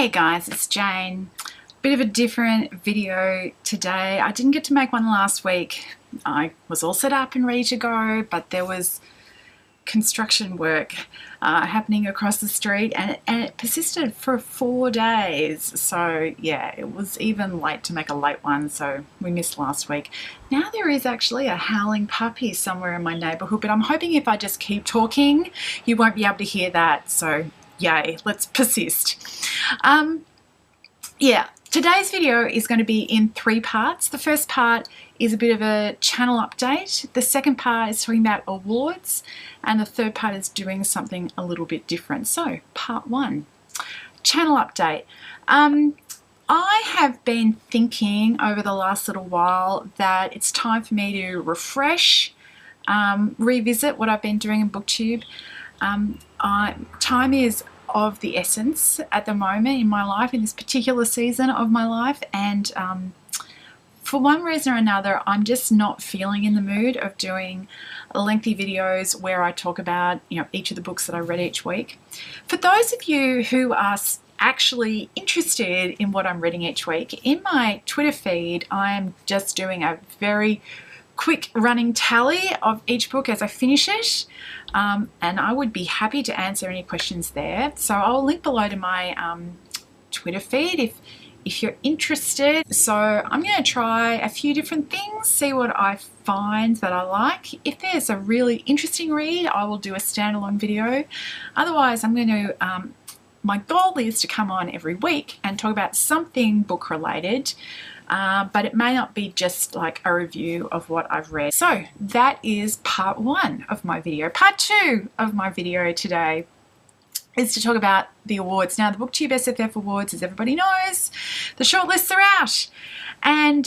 Hey guys, it's Jane. Bit of a different video today. I didn't get to make one last week. I was all set up and ready to go, but there was construction work happening across the street and it persisted for 4 days. So yeah, it was even late to make a late one, so we missed last week. Now there is actually a howling puppy somewhere in my neighbourhood, but I'm hoping if I just keep talking, you won't be able to hear that. So yay, let's persist. Yeah, today's video is going to be in 3 parts. The first part is a bit of a channel update. The second part is talking about awards. And the third part is doing something a little bit different. So, part 1, channel update. I have been thinking over the last little while that it's time for me to refresh, revisit what I've been doing in BookTube. Time is of the essence at the moment in my life, in this particular season of my life, and for one reason or another I'm just not feeling in the mood of doing lengthy videos where I talk about each of the books that I read each week. For those of you who are actually interested in what I'm reading each week, in my Twitter feed I am just doing a very quick running tally of each book as I finish it, and I would be happy to answer any questions there. So I'll link below to my Twitter feed if you're interested. So I'm going to try a few different things, see what I find that I like. If there's a really interesting read, I will do a standalone video. Otherwise, I'm going to my goal is to come on every week and talk about something book related. But it may not be just like a review of what I've read. So that is part 1 of my video. Part 2 of my video today is to talk about the awards. Now, the BooktubeSFF awards, as everybody knows, the shortlists are out. And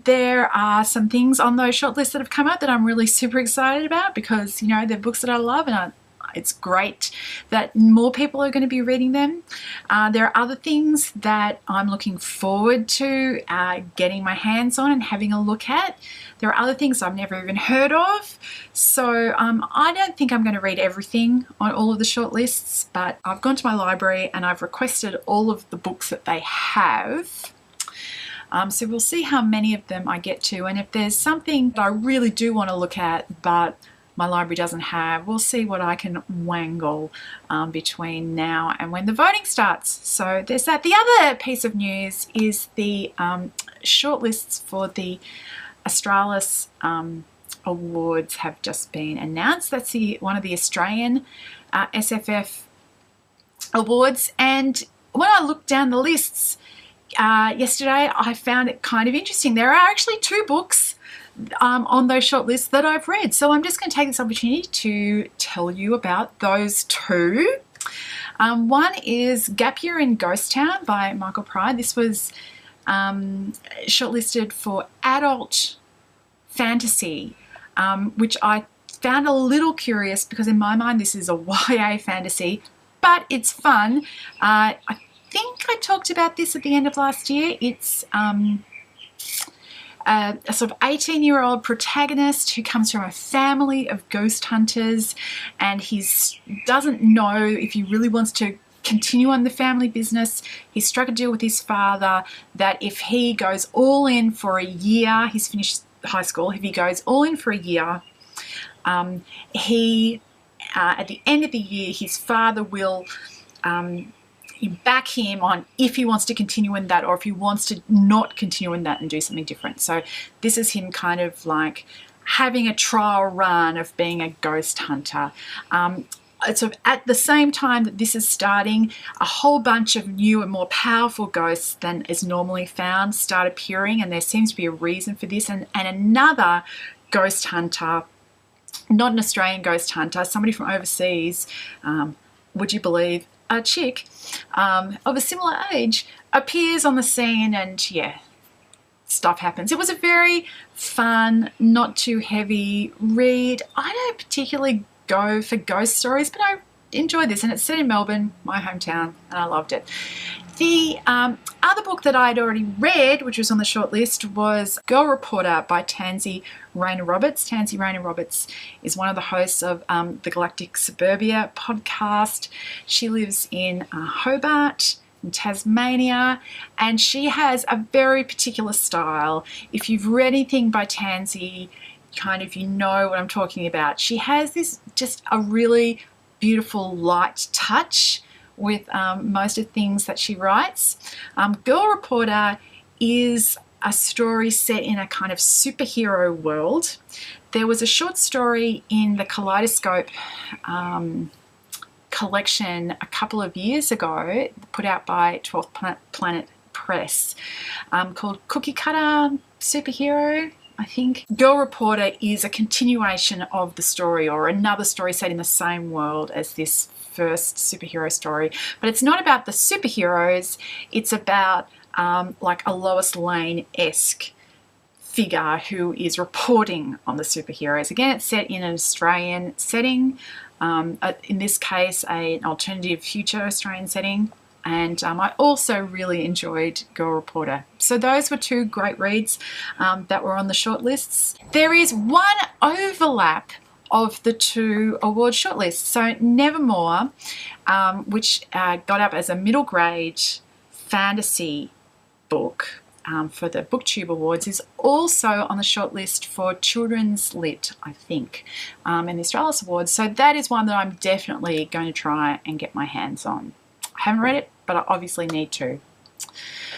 there are some things on those shortlists that have come out that I'm really super excited about because, they're books that I love, and it's great that more people are going to be reading them. There are other things that I'm looking forward to getting my hands on and having a look at. There are other things I've never even heard of. So I don't think I'm going to read everything on all of the shortlists, but I've gone to my library and I've requested all of the books that they have. So we'll see how many of them I get to, and if there's something that I really do want to look at but my library doesn't have, we'll see what I can wangle between now and when the voting starts. So there's that. The other piece of news is the shortlists for the Aurealis awards have just been announced. That's one of the Australian SFF awards, and when I looked down the lists yesterday, I found it kind of interesting. There are actually 2 books on those shortlists that I've read. So I'm just going to take this opportunity to tell you about those 2. One is Gap Year in Ghost Town by Michael Pryor. This was shortlisted for adult fantasy, which I found a little curious because in my mind this is a YA fantasy, but it's fun. I think I talked about this at the end of last year. It's a sort of 18-year-old protagonist who comes from a family of ghost hunters, and he doesn't know if he really wants to continue on the family business. He's struck a deal with his father that if he goes all in for a year, he's finished high school, if he goes all in for a year, at the end of the year, his father will back him on if he wants to continue in that or if he wants to not continue in that and do something different. So this is him kind of like having a trial run of being a ghost hunter. So at the same time that this is starting, a whole bunch of new and more powerful ghosts than is normally found start appearing, and there seems to be a reason for this. And another ghost hunter, not an Australian ghost hunter, somebody from overseas, would you believe, a chick of a similar age appears on the scene, and yeah, stuff happens. It was a very fun, not too heavy read. I don't particularly go for ghost stories, but I enjoyed this, and it's set in Melbourne, my hometown, and I loved it. The other book that I'd already read, which was on the shortlist, was Girl Reporter by Tansy Rayner. Tansy Rayner is one of the hosts of the Galactic Suburbia podcast. She lives in Hobart, in Tasmania, and she has a very particular style. If you've read anything by Tansy, kind of, you know what I'm talking about. She has this just a really beautiful light touch with most of the things that she writes. Girl Reporter is a story set in a kind of superhero world. There was a short story in the Kaleidoscope collection a couple of years ago, put out by 12th Planet Press, called Cookie Cutter Superhero, I think. Girl Reporter is a continuation of the story, or another story set in the same world as this first superhero story, but it's not about the superheroes. It's about like a Lois Lane-esque figure who is reporting on the superheroes. Again, it's set in an Australian setting, in this case an alternative future Australian setting, and I also really enjoyed Girl Reporter. So those were two great reads that were on the shortlists. There is one overlap of the two award shortlists. So Nevermoor, which got up as a middle grade fantasy book for the BookTube Awards, is also on the shortlist for Children's Lit, I think, in the Aurealis Awards. So that is one that I'm definitely going to try and get my hands on. I haven't read it, but I obviously need to.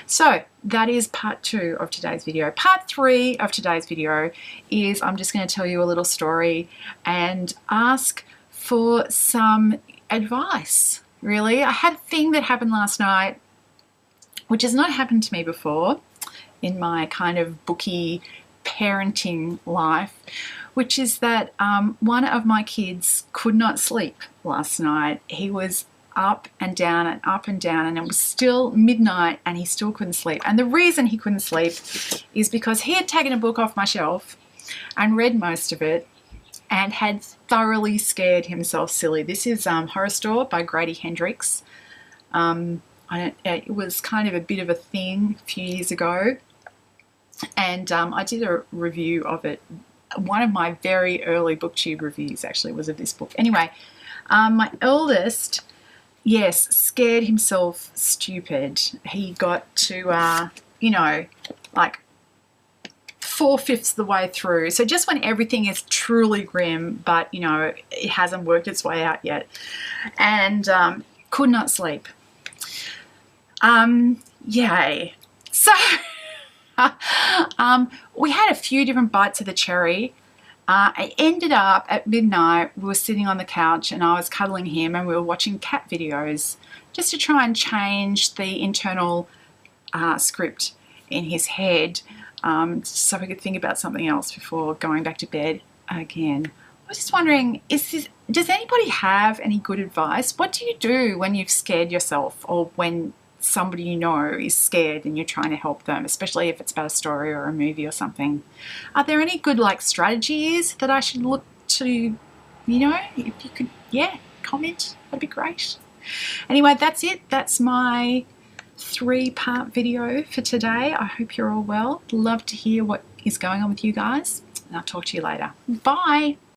So that is part 2 of today's video. Part 3 of today's video is I'm just going to tell you a little story and ask for some advice, really. I had a thing that happened last night, which has not happened to me before in my kind of bookie parenting life, which is that one of my kids could not sleep last night. He was up and down and up and down, and it was still midnight and he still couldn't sleep. And the reason he couldn't sleep is because he had taken a book off my shelf and read most of it and had thoroughly scared himself silly. This is Horrorstör by Grady, Hendrix. It was kind of a bit of a thing a few years ago, and I did a review of it. One of my very early BookTube reviews actually was of this book. Anyway, my eldest, yes, scared himself stupid. He got to, you know, like 4/5 the way through. So just when everything is truly grim, but, you know, it hasn't worked its way out yet, and could not sleep. Yay. So we had a few different bites of the cherry. I ended up at midnight, we were sitting on the couch and I was cuddling him and we were watching cat videos just to try and change the internal script in his head, so we could think about something else before going back to bed again. I was just wondering, does anybody have any good advice? What do you do when you've scared yourself, or when somebody you know is scared and you're trying to help them, especially if it's about a story or a movie or something? Are there any good strategies that I should look to, you know? If you could, yeah, comment, that'd be great. Anyway, that's it. That's my 3-part video for today. I hope you're all well. Love to hear what is going on with you guys, and I'll talk to you later. Bye.